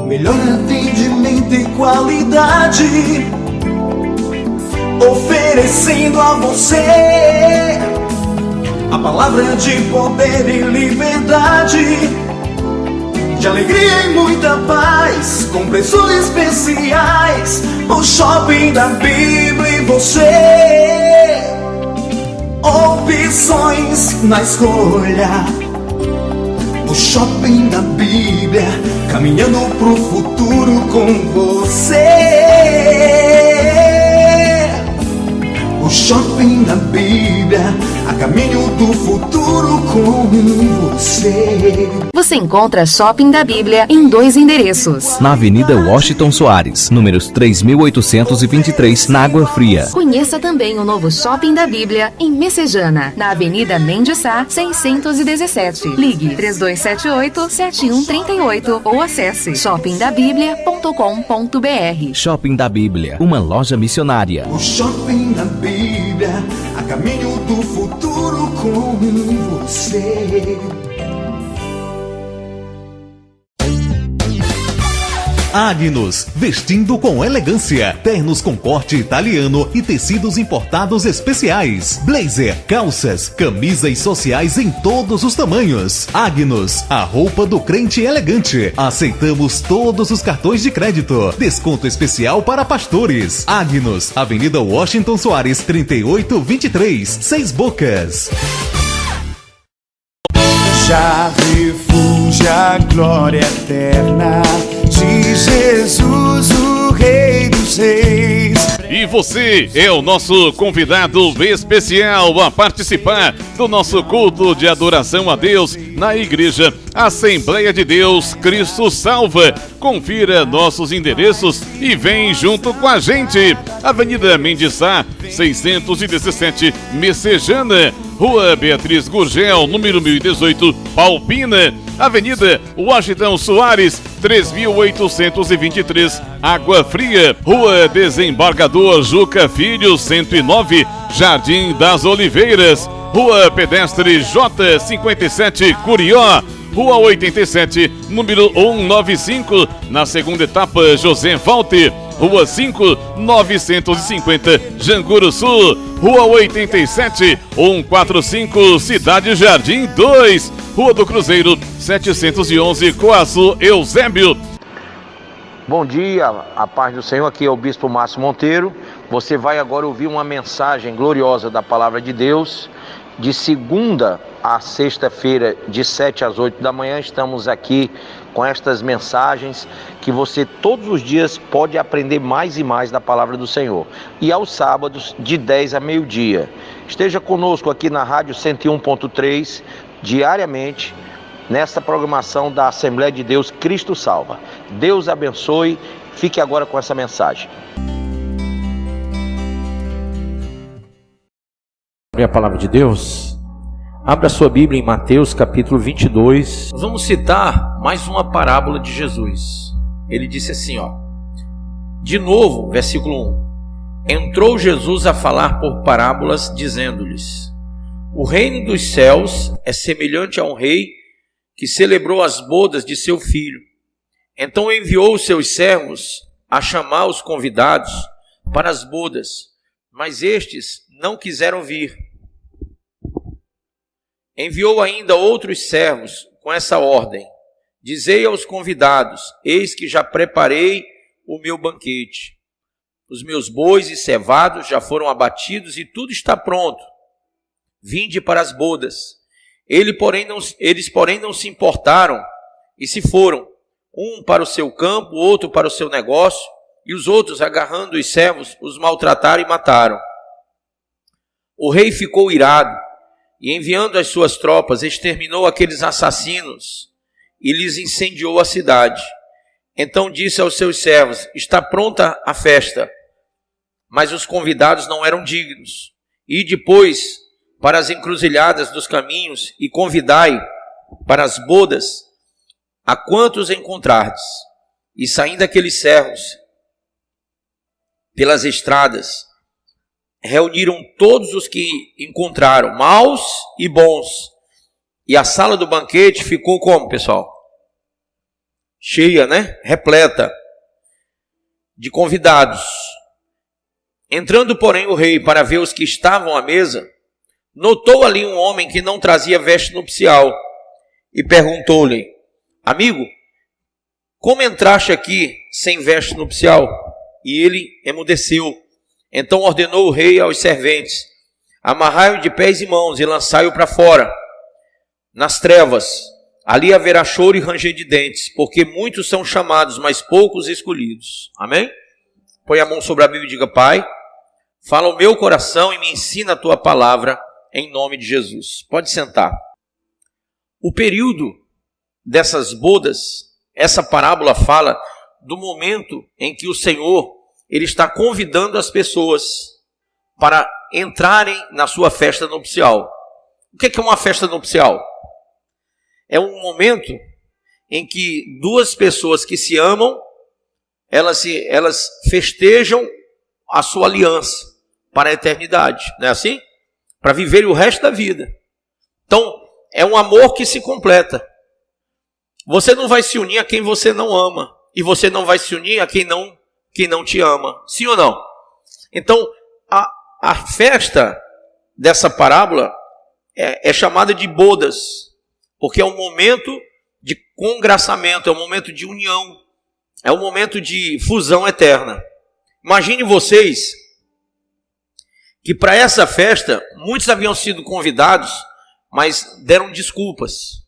melhor atendimento e qualidade, oferecendo a você a palavra de poder e liberdade, de alegria e muita paz, com preços especiais. O Shopping da Bíblia e você, opções na escolha. O Shopping da Bíblia, caminhando pro futuro com você. O Shopping da Bíblia, a caminho do futuro com você. Você encontra Shopping da Bíblia em 2 endereços. Na Avenida Washington Soares, números 3.823, na Água Fria. Conheça também o novo Shopping da Bíblia em Messejana, na Avenida Mendes Sá, 617. Ligue 3278-7138 ou acesse shoppingdabiblia.com.br. Shopping da Bíblia, uma loja missionária. O Shopping da Bíblia, a caminho do futuro com você. Agnus, vestindo com elegância, ternos com corte italiano e tecidos importados especiais, blazer, calças, camisas sociais em todos os tamanhos. Agnus, a roupa do crente elegante. Aceitamos todos os cartões de crédito. Desconto especial para pastores. Agnus, Avenida Washington Soares, 3823, 6 Bocas. Já refúgio a glória eterna de Jesus, o Rei dos Reis. E você é o nosso convidado especial a participar do nosso culto de adoração a Deus na Igreja Assembleia de Deus Cristo Salva. Confira nossos endereços e vem junto com a gente. Avenida Mendes Sá, 617, Messejana. Rua Beatriz Gurgel, número 1018, Palpina. Avenida Washington Soares, 3823, Água Fria. Rua Desembargador Juca Filho, 109, Jardim das Oliveiras. Rua Pedestre J57, Curió. Rua 87, número 195, na segunda etapa, José Walter. Rua 5, 950, Janguru Sul. Rua 87, 145, Cidade Jardim 2. Rua do Cruzeiro, 711, Coaçu, Eusébio. Bom dia, a paz do Senhor, aqui é o Bispo Márcio Monteiro. Você vai agora ouvir uma mensagem gloriosa da Palavra de Deus. De segunda a sexta-feira, de 7 às 8 da manhã, estamos aqui com estas mensagens que você todos os dias pode aprender mais e mais da Palavra do Senhor. E aos sábados, de 10 a meio-dia. Esteja conosco aqui na Rádio 101.3, diariamente, nesta programação da Assembleia de Deus Cristo Salva. Deus abençoe. Fique agora com essa mensagem. A palavra de Deus, abra sua Bíblia em Mateus capítulo 22. Nós vamos citar mais uma parábola de Jesus. Ele disse assim, de novo, versículo 1: entrou Jesus a falar por parábolas, dizendo-lhes: o reino dos céus é semelhante a um rei que celebrou as bodas de seu filho. Então enviou os seus servos a chamar os convidados para as bodas, mas estes não quiseram vir. Enviou ainda outros servos com essa ordem: dizei aos convidados: eis que já preparei o meu banquete. Os meus bois e cevados já foram abatidos e tudo está pronto. Vinde para as bodas. Eles, porém, não se importaram e se foram, um para o seu campo, outro para o seu negócio, e os outros, agarrando os servos, os maltrataram e mataram. O rei ficou irado e, enviando as suas tropas, exterminou aqueles assassinos e lhes incendiou a cidade. Então disse aos seus servos: está pronta a festa, mas os convidados não eram dignos. E depois para as encruzilhadas dos caminhos e convidai para as bodas a quantos encontrardes. E saindo aqueles servos pelas estradas, reuniram todos os que encontraram, maus e bons. E a sala do banquete ficou como, pessoal? cheia, né? Repleta de convidados. Entrando, porém, o rei para ver os que estavam à mesa, notou ali um homem que não trazia veste nupcial e perguntou-lhe: amigo, como entraste aqui sem veste nupcial? E ele emudeceu. Então ordenou o rei aos serventes: amarrai-o de pés e mãos e lançai-o para fora, nas trevas. Ali haverá choro e ranger de dentes, porque muitos são chamados, mas poucos escolhidos. Amém? Põe a mão sobre a Bíblia e diga: Pai, fala o meu coração e me ensina a tua palavra, em nome de Jesus. Pode sentar. O período dessas bodas, essa parábola fala do momento em que o Senhor, ele está convidando as pessoas para entrarem na sua festa nupcial. O que é uma festa nupcial? É um momento em que duas pessoas que se amam, elas festejam a sua aliança para a eternidade, não é assim? Para viver o resto da vida. Então, é um amor que se completa. Você não vai se unir a quem você não ama, e você não vai se unir a quem não te ama. Sim ou não? Então, a festa dessa parábola é chamada de bodas, porque é um momento de congraçamento, é um momento de união, é um momento de fusão eterna. Imagine vocês que para essa festa, muitos haviam sido convidados, mas deram desculpas.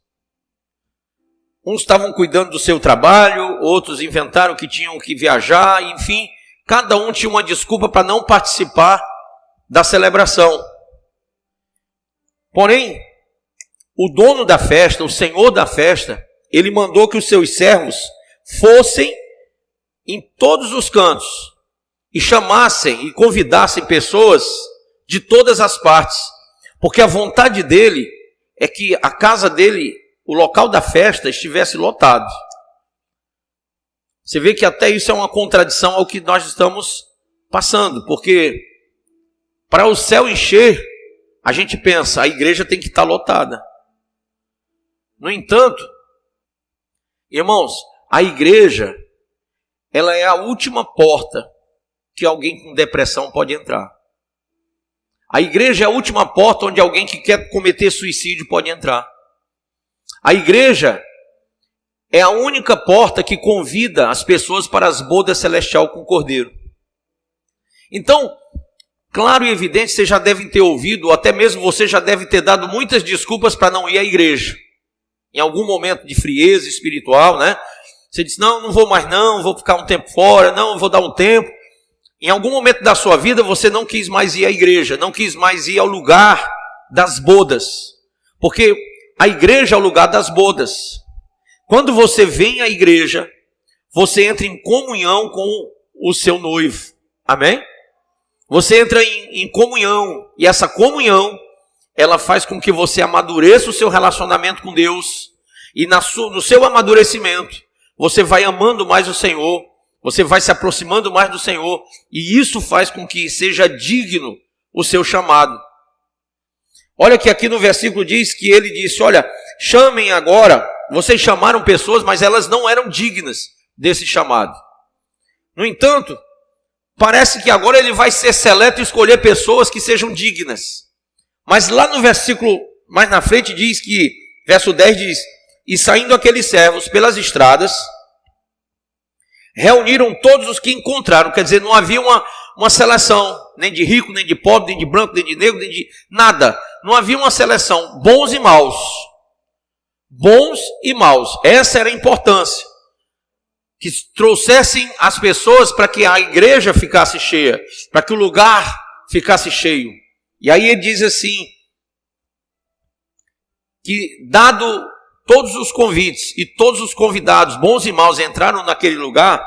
Uns estavam cuidando do seu trabalho, outros inventaram que tinham que viajar, enfim, cada um tinha uma desculpa para não participar da celebração. Porém, o dono da festa, o senhor da festa, ele mandou que os seus servos fossem em todos os cantos e chamassem e convidassem pessoas de todas as partes, porque a vontade dele é que a casa dele, o local da festa, estivesse lotado. Você vê que até isso é uma contradição ao que nós estamos passando, porque para o céu encher, a gente pensa, a igreja tem que estar lotada. No entanto, irmãos, a igreja, ela é a última porta que alguém com depressão pode entrar. A igreja é a última porta onde alguém que quer cometer suicídio pode entrar. A igreja é a única porta que convida as pessoas para as bodas celestial com o Cordeiro. Então, claro e evidente, vocês já devem ter ouvido, ou até mesmo você já deve ter dado muitas desculpas para não ir à igreja. Em algum momento de frieza espiritual, né? Você disse, não vou mais não, vou ficar um tempo fora, não, vou dar um tempo. Em algum momento da sua vida, você não quis mais ir à igreja, não quis mais ir ao lugar das bodas. Porque a igreja é o lugar das bodas. Quando você vem à igreja, você entra em comunhão com o seu noivo. Amém? Você entra em comunhão, e essa comunhão, ela faz com que você amadureça o seu relacionamento com Deus, e no seu amadurecimento, você vai amando mais o Senhor, você vai se aproximando mais do Senhor, e isso faz com que seja digno o seu chamado. Olha que aqui no versículo diz que ele disse, olha, chamem agora, vocês chamaram pessoas, mas elas não eram dignas desse chamado. No entanto, parece que agora ele vai ser seleto e escolher pessoas que sejam dignas. Mas lá no versículo mais na frente diz que, verso 10 diz, e saindo aqueles servos pelas estradas, reuniram todos os que encontraram. Quer dizer, não havia uma seleção, nem de rico, nem de pobre, nem de branco, nem de negro, nem de nada. Não havia uma seleção, bons e maus. Bons e maus. Essa era a importância. Que trouxessem as pessoas para que a igreja ficasse cheia, para que o lugar ficasse cheio. E aí ele diz assim, que dado todos os convites e todos os convidados, bons e maus, entraram naquele lugar,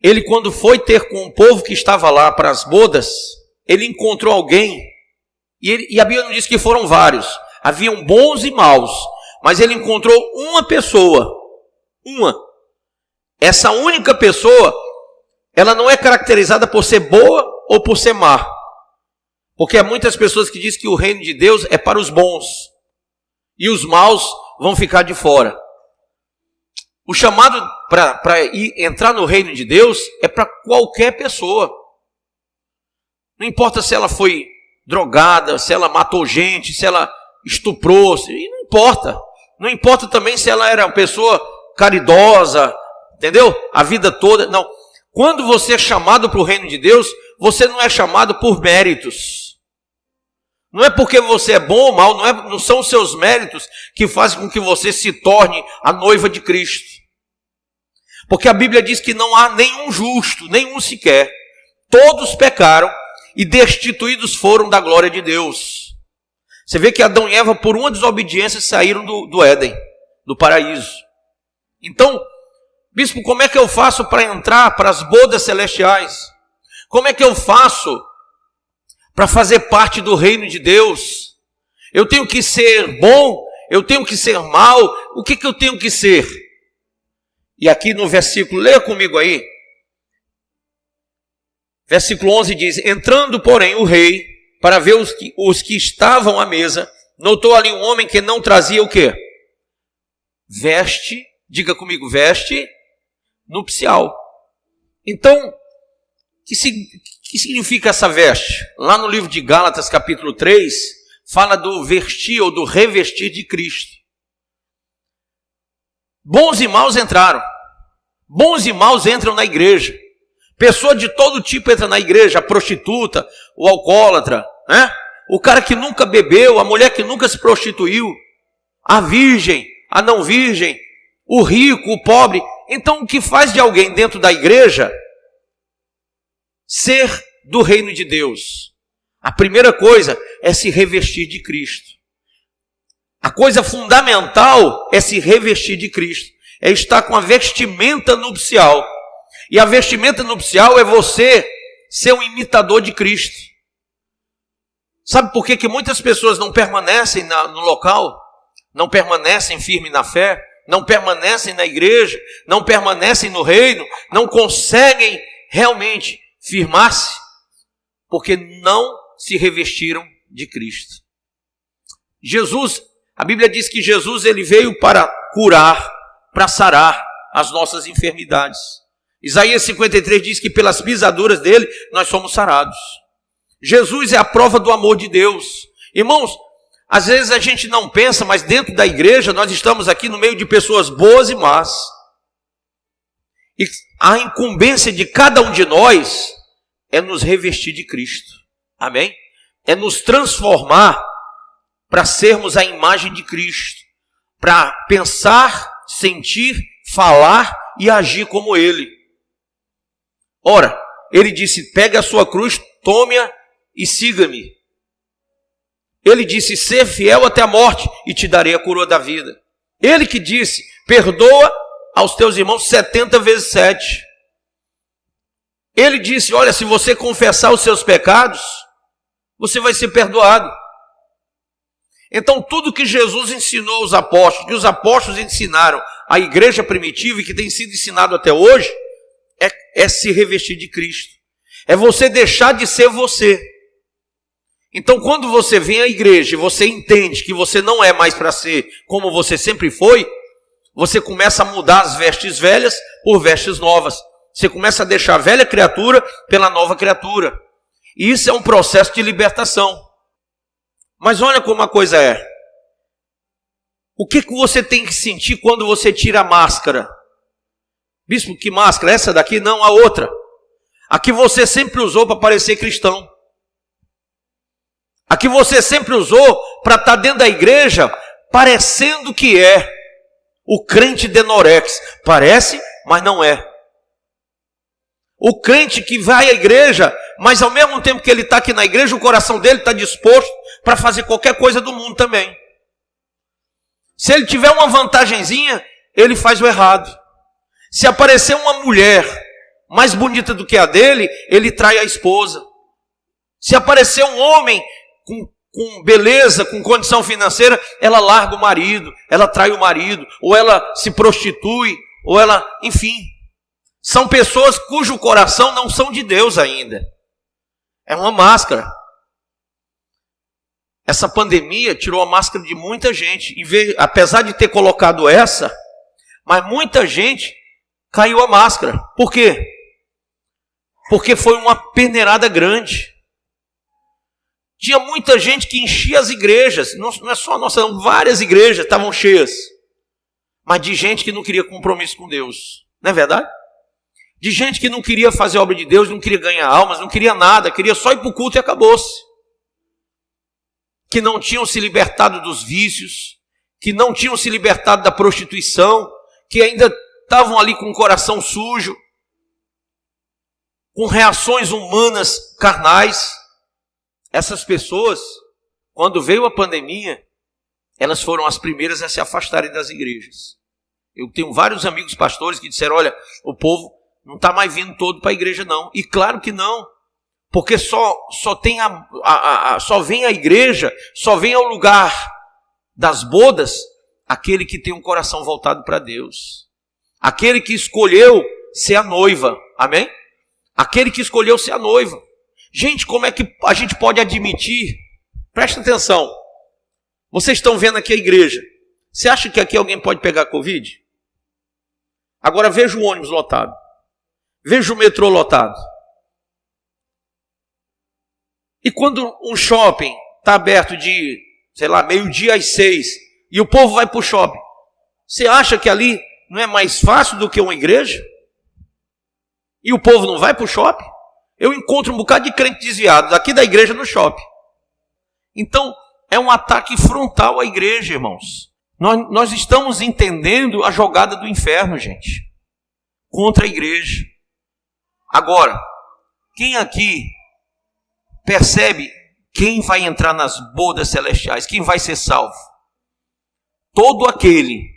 ele quando foi ter com o povo que estava lá para as bodas, ele encontrou alguém, e a Bíblia não diz que foram vários, haviam bons e maus, mas ele encontrou uma pessoa, essa única pessoa, ela não é caracterizada por ser boa ou por ser má, porque há muitas pessoas que dizem que o reino de Deus é para os bons, e os maus vão ficar de fora. O chamado para entrar no reino de Deus é para qualquer pessoa. Não importa se ela foi drogada, se ela matou gente, se ela estuprou, não importa. Não importa também se ela era uma pessoa caridosa, entendeu? A vida toda, não. Quando você é chamado para o reino de Deus, você não é chamado por méritos. Não é porque você é bom ou mal, não são os seus méritos que fazem com que você se torne a noiva de Cristo. Porque a Bíblia diz que não há nenhum justo, nenhum sequer. Todos pecaram e destituídos foram da glória de Deus. Você vê que Adão e Eva, por uma desobediência, saíram do Éden, do paraíso. Então, bispo, como é que eu faço para entrar para as bodas celestiais? Como é que eu faço para fazer parte do reino de Deus? Eu tenho que ser bom? Eu tenho que ser mal? O que eu tenho que ser? E aqui no versículo, leia comigo aí. Versículo 11 diz: entrando, porém, o rei, para ver os que estavam à mesa, notou ali um homem que não trazia o quê? Veste, diga comigo, veste nupcial. Então, que significa essa veste? Lá no livro de Gálatas, capítulo 3, fala do vestir ou do revestir de Cristo. Bons e maus entraram. Bons e maus entram na igreja. Pessoa de todo tipo entra na igreja. A prostituta, o alcoólatra, né? O cara que nunca bebeu, a mulher que nunca se prostituiu, a virgem, a não virgem, o rico, o pobre. Então, o que faz de alguém dentro da igreja ser do reino de Deus? A primeira coisa é se revestir de Cristo. A coisa fundamental é se revestir de Cristo. É estar com a vestimenta nupcial. E a vestimenta nupcial é você ser um imitador de Cristo. Sabe por que muitas pessoas não permanecem no local? Não permanecem firmes na fé? Não permanecem na igreja? Não permanecem no reino? Não conseguem realmente firmar-se? Porque não se revestiram de Cristo. Jesus, a Bíblia diz que Jesus ele veio para curar, para sarar as nossas enfermidades. Isaías 53 diz que pelas pisaduras dele nós somos sarados. Jesus é a prova do amor de Deus. Irmãos, às vezes a gente não pensa, mas dentro da igreja nós estamos aqui no meio de pessoas boas e más. E a incumbência de cada um de nós é nos revestir de Cristo. Amém? É nos transformar para sermos a imagem de Cristo. Para pensar, sentir, falar e agir como Ele. Ora, Ele disse, pega a sua cruz, tome-a e siga-me. Ele disse, ser fiel até a morte e te darei a coroa da vida. Ele que disse, perdoa aos teus irmãos 70 vezes 7. Ele disse, olha, se você confessar os seus pecados, você vai ser perdoado. Então tudo que Jesus ensinou aos apóstolos, que os apóstolos ensinaram à igreja primitiva e que tem sido ensinado até hoje, é se revestir de Cristo. É você deixar de ser você. Então quando você vem à igreja e você entende que você não é mais para ser como você sempre foi, você começa a mudar as vestes velhas por vestes novas. Você começa a deixar a velha criatura pela nova criatura. E isso é um processo de libertação. Mas olha como a coisa é. O que você tem que sentir quando você tira a máscara? Bispo, que máscara? Essa daqui? Não, a outra. A que você sempre usou para parecer cristão. A que você sempre usou para estar dentro da igreja parecendo que é o crente denorex. Parece, mas não é. O crente que vai à igreja, mas ao mesmo tempo que ele está aqui na igreja, o coração dele está disposto para fazer qualquer coisa do mundo também. Se ele tiver uma vantagenzinha, ele faz o errado. Se aparecer uma mulher mais bonita do que a dele, ele trai a esposa. Se aparecer um homem com beleza, com condição financeira, ela larga o marido, ela trai o marido, ou ela se prostitui, ou ela, enfim. São pessoas cujo coração não são de Deus ainda. É uma máscara. Essa pandemia tirou a máscara de muita gente. Apesar de ter colocado essa, Mas muita gente caiu a máscara. Por quê? Porque foi uma peneirada grande. Tinha muita gente que enchia as igrejas. Não é só a nossa, não. Várias igrejas estavam cheias. Mas de gente que não queria compromisso com Deus. Não é verdade? De gente que não queria fazer a obra de Deus, não queria ganhar almas, não queria nada, queria só ir para o culto e acabou-se. Que não tinham se libertado dos vícios, que não tinham se libertado da prostituição, que ainda estavam ali com o coração sujo, com reações humanas carnais. Essas pessoas, quando veio a pandemia, elas foram as primeiras a se afastarem das igrejas. Eu tenho vários amigos pastores que disseram, olha, o povo não está mais vindo todo para a igreja não. E claro que não, porque só vem a igreja, só vem ao lugar das bodas aquele que tem um coração voltado para Deus. Aquele que escolheu ser a noiva, amém? Aquele que escolheu ser a noiva. Gente, como é que a gente pode admitir? Presta atenção. Vocês estão vendo aqui a igreja. Você acha que aqui alguém pode pegar Covid? Agora veja o ônibus lotado. Veja o metrô lotado. E quando um shopping está aberto de, sei lá, meio-dia às 6, e o povo vai para o shopping, você acha que ali não é mais fácil do que uma igreja? E o povo não vai para o shopping? Eu encontro um bocado de crente desviado daqui da igreja no shopping. Então, é um ataque frontal à igreja, irmãos. Nós estamos entendendo a jogada do inferno, gente, contra a igreja. Agora, quem aqui percebe quem vai entrar nas bodas celestiais, quem vai ser salvo? Todo aquele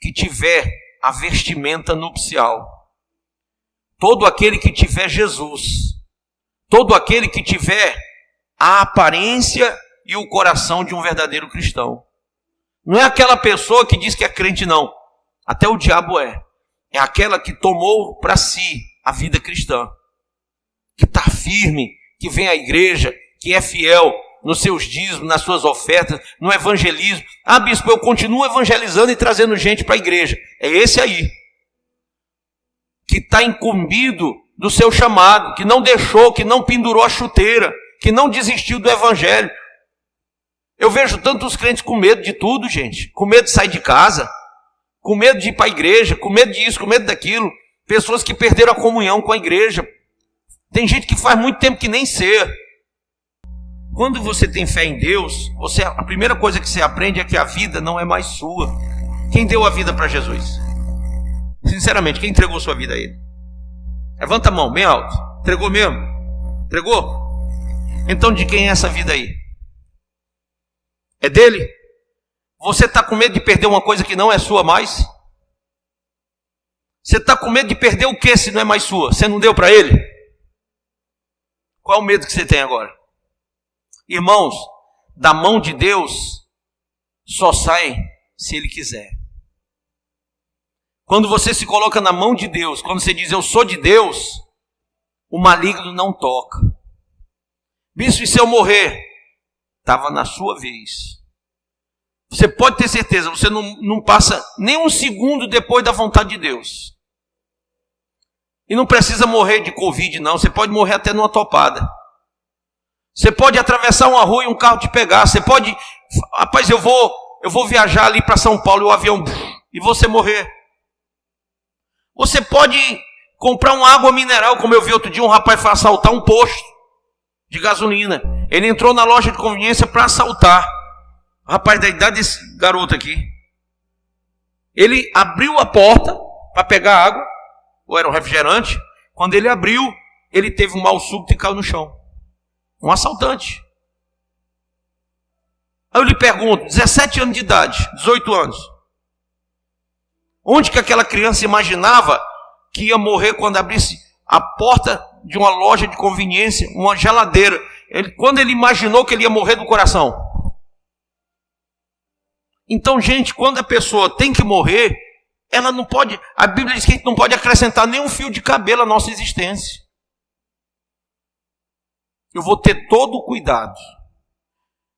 que tiver a vestimenta nupcial, todo aquele que tiver Jesus, todo aquele que tiver a aparência e o coração de um verdadeiro cristão. Não é aquela pessoa que diz que é crente, não. Até o diabo é. É aquela que tomou para si a vida cristã, que está firme, que vem à igreja, que é fiel nos seus dízimos, nas suas ofertas, no evangelismo. Ah, bispo, eu continuo evangelizando e trazendo gente para a igreja. É esse aí, que está incumbido do seu chamado, que não deixou, que não pendurou a chuteira, que não desistiu do evangelho. Eu vejo tantos crentes com medo de tudo, gente. Com medo de sair de casa, com medo de ir para a igreja, com medo disso, com medo daquilo. Pessoas que perderam a comunhão com a igreja. Tem gente que faz muito tempo que nem ceia. Quando você tem fé em Deus, a primeira coisa que você aprende é que a vida não é mais sua. Quem deu a vida para Jesus? Sinceramente, quem entregou sua vida a Ele? Levanta a mão, bem alto. Entregou mesmo? Entregou? Então de quem é essa vida aí? É dele? Você está com medo de perder uma coisa que não é sua mais? Você está com medo de perder o que se não é mais sua? Você não deu para Ele? Qual é o medo que você tem agora? Irmãos, da mão de Deus só sai se Ele quiser. Quando você se coloca na mão de Deus, quando você diz eu sou de Deus, o maligno não toca. Bispo, e se eu morrer? Estava na sua vez. Você pode ter certeza, você não passa nem um segundo depois da vontade de Deus. E não precisa morrer de Covid, não. Você pode morrer até numa topada. Você pode atravessar uma rua e um carro te pegar. Você pode... Rapaz, eu vou viajar ali para São Paulo e o avião... E você morrer. Você pode comprar uma água mineral, como eu vi outro dia, um rapaz foi assaltar um posto de gasolina. Ele entrou na loja de conveniência para assaltar. Rapaz da idade desse garoto aqui. Ele abriu a porta para pegar água, ou era um refrigerante. Quando ele abriu, ele teve um mal súbito e caiu no chão. Um assaltante. Aí eu lhe pergunto, 17 anos de idade, 18 anos. Onde que aquela criança imaginava que ia morrer quando abrisse a porta de uma loja de conveniência, uma geladeira? Quando ele imaginou que ele ia morrer do coração? Então, gente, quando a pessoa tem que morrer, ela não pode, a Bíblia diz que a gente não pode acrescentar nem um fio de cabelo à nossa existência. Eu vou ter todo o cuidado.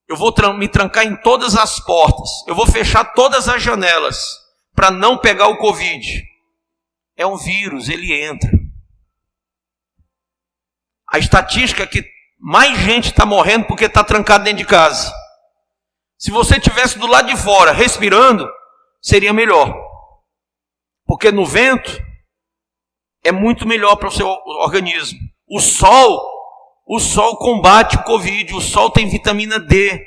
Eu vou me trancar em todas as portas. Eu vou fechar todas as janelas. para não pegar o Covid. É um vírus, ele entra. A estatística é que mais gente está morrendo porque está trancado dentro de casa. Se você estivesse do lado de fora, respirando, seria melhor. Porque no vento, é muito melhor para o seu organismo. O sol combate o Covid, o sol tem vitamina D.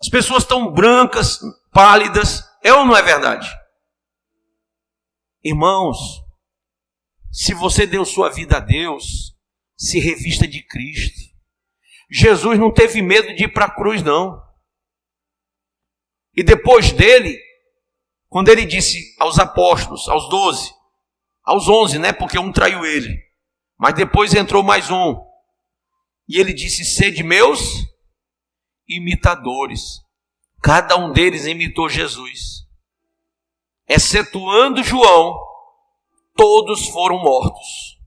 As pessoas estão brancas, pálidas, é ou não é verdade? Irmãos, se você deu sua vida a Deus, se revista de Cristo. Jesus não teve medo de ir para a cruz, não. E depois dele, quando ele disse aos apóstolos, aos 12, aos 11, né? Porque um traiu ele. Mas depois entrou mais um. E ele disse, sede meus imitadores. Cada um deles imitou Jesus. Excetuando João, todos foram mortos.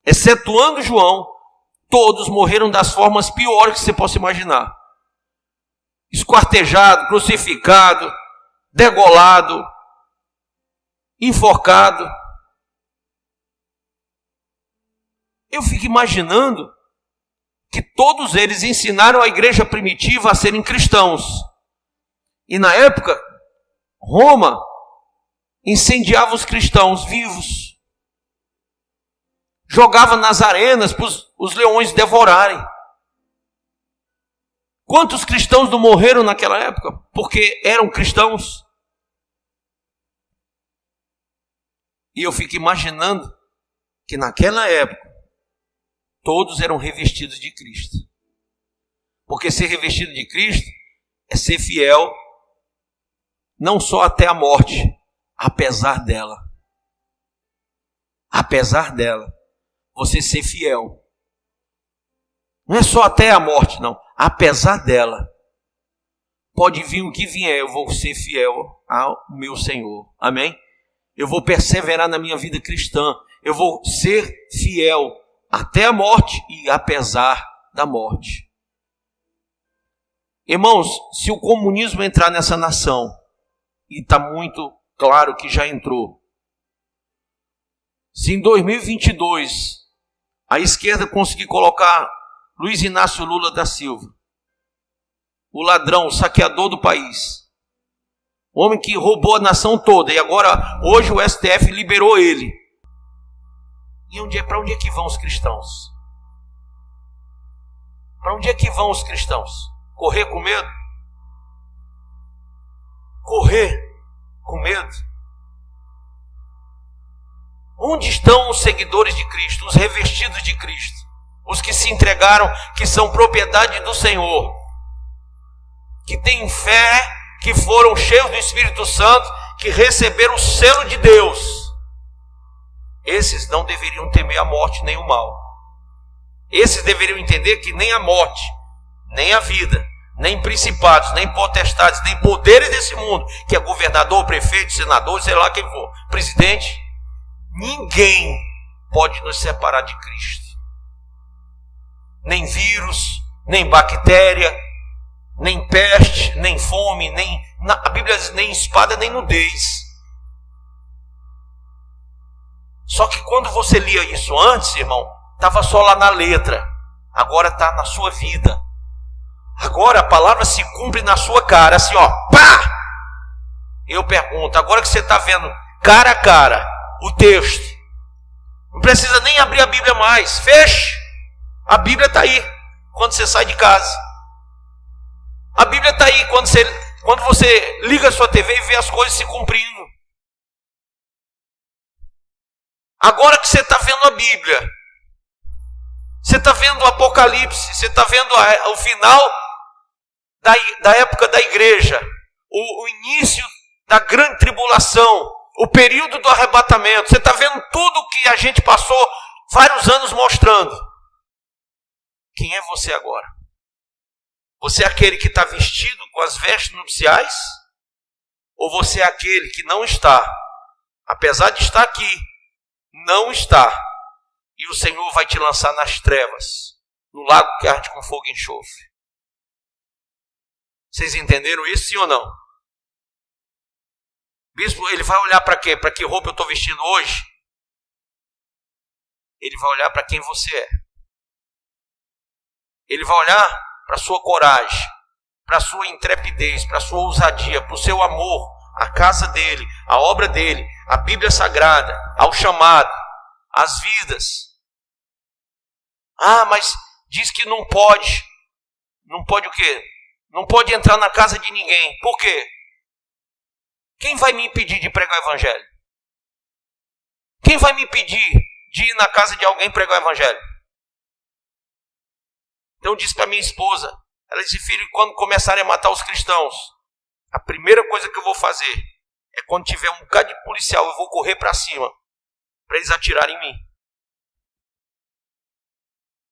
Excetuando João, todos morreram das formas piores que você possa imaginar. Esquartejado, crucificado, degolado, enforcado. Eu fico imaginando que todos eles ensinaram a igreja primitiva a serem cristãos. E na época, Roma incendiava os cristãos vivos. Jogava nas arenas para os leões devorarem. Quantos cristãos não morreram naquela época? Porque eram cristãos. E eu fico imaginando que naquela época, todos eram revestidos de Cristo. Porque ser revestido de Cristo é ser fiel, não só até a morte, apesar dela. Apesar dela, você ser fiel. Não é só até a morte, não. Apesar dela. Pode vir o que vier, eu vou ser fiel ao meu Senhor. Amém? Eu vou perseverar na minha vida cristã. Eu vou ser fiel até a morte e apesar da morte. Irmãos, se o comunismo entrar nessa nação, e está muito claro que já entrou, se em 2022 a esquerda conseguir colocar Luiz Inácio Lula da Silva, o ladrão, o saqueador do país, o homem que roubou a nação toda, e agora, hoje o STF liberou ele. E para onde é que vão os cristãos? Para onde é que vão os cristãos? Correr com medo? Correr com medo? Onde estão os seguidores de Cristo, os revestidos de Cristo? Os que se entregaram, que são propriedade do Senhor, que têm fé, que foram cheios do Espírito Santo, que receberam o selo de Deus. Esses não deveriam temer a morte nem o mal. Esses deveriam entender que nem a morte, nem a vida, nem principados, nem potestades, nem poderes desse mundo, que é governador, prefeito, senador, sei lá quem for, presidente, ninguém pode nos separar de Cristo. Nem vírus, nem bactéria, nem peste, nem fome, a Bíblia diz nem espada, nem nudez. Só que quando você lia isso antes, irmão, estava só lá na letra. Agora está na sua vida. Agora a palavra se cumpre na sua cara, assim, ó, pá! Eu pergunto, agora que você está vendo cara a cara o texto, não precisa nem abrir a Bíblia mais, feche. A Bíblia está aí, quando você sai de casa. A Bíblia está aí, quando você liga a sua TV e vê as coisas se cumprindo. Agora que você está vendo a Bíblia, você está vendo o Apocalipse, você está vendo o final da época da igreja, o início da grande tribulação, o período do arrebatamento, você está vendo tudo que a gente passou vários anos mostrando. Quem é você agora? Você é aquele que está vestido com as vestes nupciais? Ou você é aquele que não está, apesar de estar aqui, não está, e o Senhor vai te lançar nas trevas, no lago que arde com fogo e enxofre? Vocês entenderam isso, sim ou não? Bispo, ele vai olhar para quê? Para que roupa eu estou vestindo hoje? Ele vai olhar para quem você é. Ele vai olhar para a sua coragem, para a sua intrepidez, para a sua ousadia, para o seu amor, a casa dele, a obra dele, a Bíblia Sagrada, ao chamado, as vidas. Ah, mas diz que não pode. Não pode o quê? Não pode entrar na casa de ninguém. Por quê? Quem vai me impedir de pregar o evangelho? Quem vai me impedir de ir na casa de alguém pregar o evangelho? Então eu disse para minha esposa, ela disse, filho, quando começarem a matar os cristãos, a primeira coisa que eu vou fazer é quando tiver um bocado de policial, eu vou correr para cima, para eles atirarem em mim.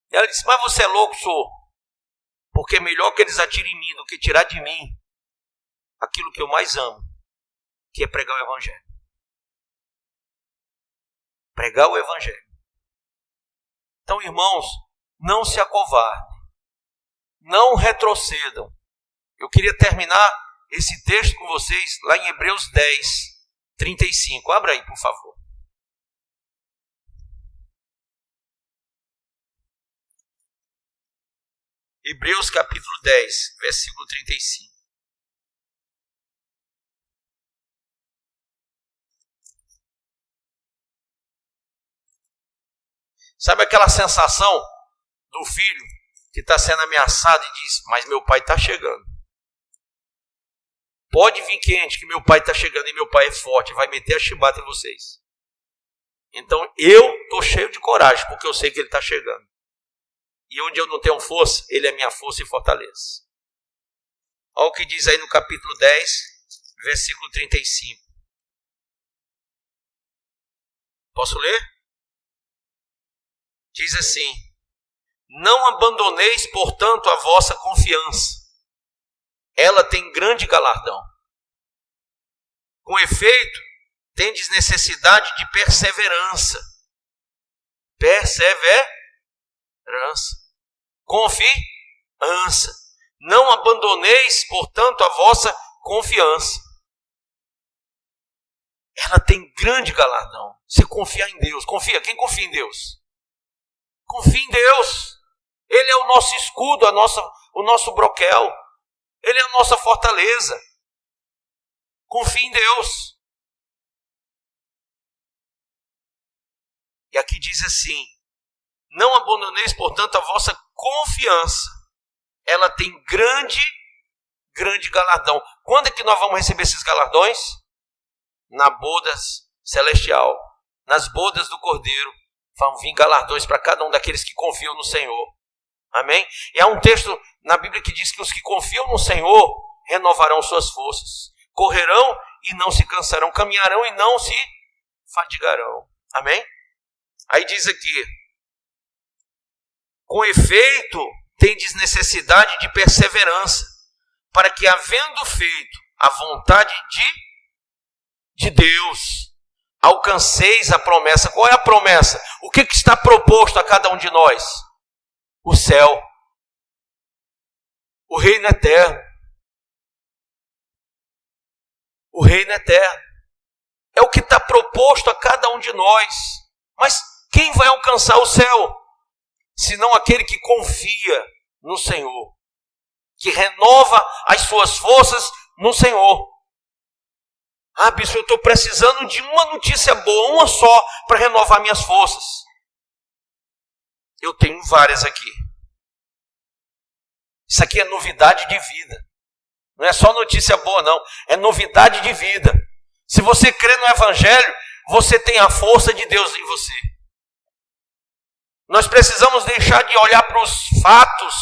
Ela disse, mas você é louco, senhor? Porque é melhor que eles atirem em mim do que tirar de mim aquilo que eu mais amo, que é pregar o evangelho. Pregar o evangelho. Então, irmãos, não se acovardem. Não retrocedam. Eu queria terminar esse texto com vocês lá em Hebreus 10, 35. Abra aí, por favor. Hebreus capítulo 10, versículo 35. Sabe aquela sensação do filho que está sendo ameaçado e diz, mas meu pai está chegando. Pode vir quente que meu pai está chegando e meu pai é forte, vai meter a chibata em vocês. Então eu estou cheio de coragem, porque eu sei que ele está chegando. E onde eu não tenho força, ele é minha força e fortaleza. Olha o que diz aí no capítulo 10, versículo 35. Posso ler? Diz assim, não abandoneis, portanto, a vossa confiança. Ela tem grande galardão. Com efeito, tendes necessidade de perseverança. Perseverança. Confiança. Não abandoneis, portanto, a vossa confiança. Ela tem grande galardão. Você confiar em Deus. Confia. Quem confia em Deus? Confia em Deus. Ele é o nosso escudo, o nosso broquel. Ele é a nossa fortaleza. Confia em Deus. E aqui diz assim, não abandoneis, portanto, a vossa confiança. Ela tem grande galardão. Quando é que nós vamos receber esses galardões? Na boda celestial, nas bodas do Cordeiro, vão vir galardões para cada um daqueles que confiam no Senhor. Amém? E há um texto na Bíblia que diz que os que confiam no Senhor renovarão suas forças. Correrão e não se cansarão, caminharão e não se fadigarão. Amém? Aí diz aqui, com efeito, tendes necessidade de perseverança, para que, havendo feito a vontade de Deus, alcanceis a promessa. Qual é a promessa? O que está proposto a cada um de nós? O céu, o reino eterno. O reino eterno é o que está proposto a cada um de nós. Mas quem vai alcançar o céu? Senão aquele que confia no Senhor, que renova as suas forças no Senhor. Ah, bispo, eu estou precisando de uma notícia boa, uma só, para renovar minhas forças. Eu tenho várias aqui. Isso aqui é novidade de vida. Não é só notícia boa, não. É novidade de vida. Se você crê no Evangelho, você tem a força de Deus em você. Nós precisamos deixar de olhar para os fatos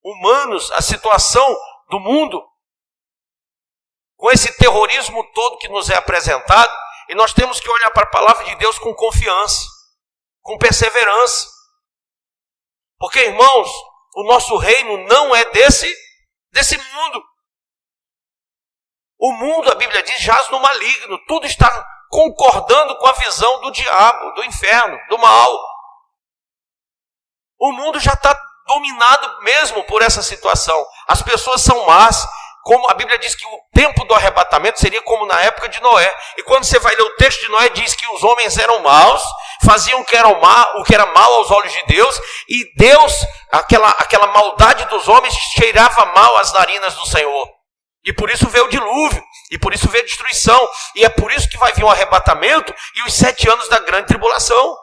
humanos, a situação do mundo, com esse terrorismo todo que nos é apresentado, e nós temos que olhar para a palavra de Deus com confiança, com perseverança. Porque, irmãos, o nosso reino não é desse mundo. O mundo, a Bíblia diz, jaz no maligno. Tudo está concordando com a visão do diabo, do inferno, do mal. O mundo já está dominado mesmo por essa situação. As pessoas são más, como a Bíblia diz que o tempo do arrebatamento seria como na época de Noé. E quando você vai ler o texto de Noé, diz que os homens eram maus, faziam o que era mal aos olhos de Deus, e Deus, aquela maldade dos homens, cheirava mal às narinas do Senhor. E por isso veio o dilúvio, e por isso veio a destruição, e é por isso que vai vir o arrebatamento e os 7 anos da grande tribulação.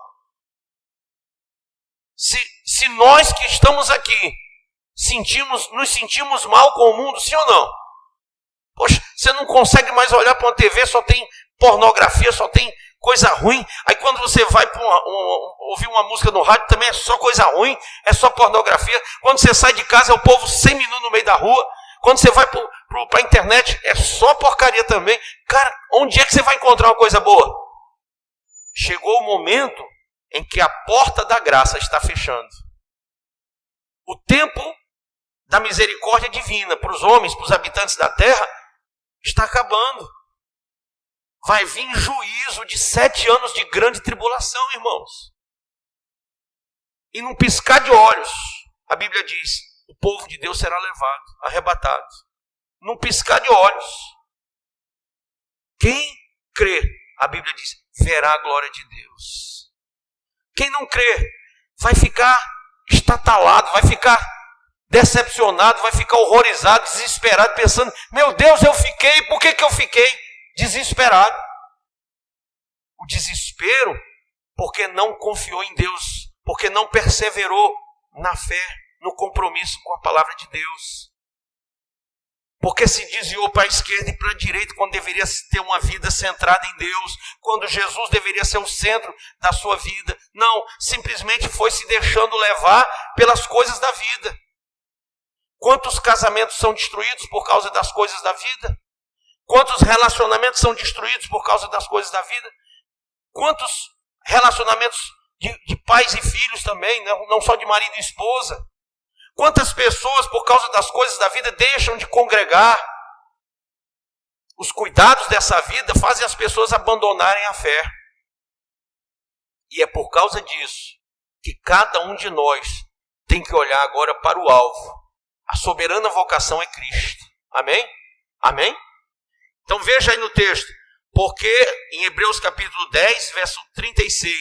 Se nós que estamos aqui nos sentimos mal com o mundo, sim ou não? Poxa, você não consegue mais olhar para uma TV, só tem pornografia, só tem coisa ruim. Aí quando você vai para ouvir uma música no rádio, também é só coisa ruim, é só pornografia. Quando você sai de casa, é o povo semi-nu no meio da rua. Quando você vai para a internet, é só porcaria também. Cara, onde é que você vai encontrar uma coisa boa? Chegou o momento em que a porta da graça está fechando. O tempo da misericórdia divina para os homens, para os habitantes da terra, está acabando. Vai vir juízo de 7 anos de grande tribulação, irmãos. E num piscar de olhos, a Bíblia diz, o povo de Deus será levado, arrebatado. Num piscar de olhos. Quem crê, a Bíblia diz, verá a glória de Deus. Quem não crê, vai ficar estatalado, vai ficar decepcionado, vai ficar horrorizado, desesperado, pensando, meu Deus, por que eu fiquei desesperado? O desespero, porque não confiou em Deus, porque não perseverou na fé, no compromisso com a palavra de Deus. Porque se desviou para a esquerda e para a direita, quando deveria ter uma vida centrada em Deus, quando Jesus deveria ser o centro da sua vida. Não, simplesmente foi se deixando levar pelas coisas da vida. Quantos casamentos são destruídos por causa das coisas da vida? Quantos relacionamentos são destruídos por causa das coisas da vida? Quantos relacionamentos de pais e filhos também, não só de marido e esposa? Quantas pessoas, por causa das coisas da vida, deixam de congregar? Os cuidados dessa vida fazem as pessoas abandonarem a fé. E é por causa disso que cada um de nós tem que olhar agora para o alvo. A soberana vocação é Cristo. Amém? Amém? Então veja aí no texto. Porque em Hebreus capítulo 10, verso 36,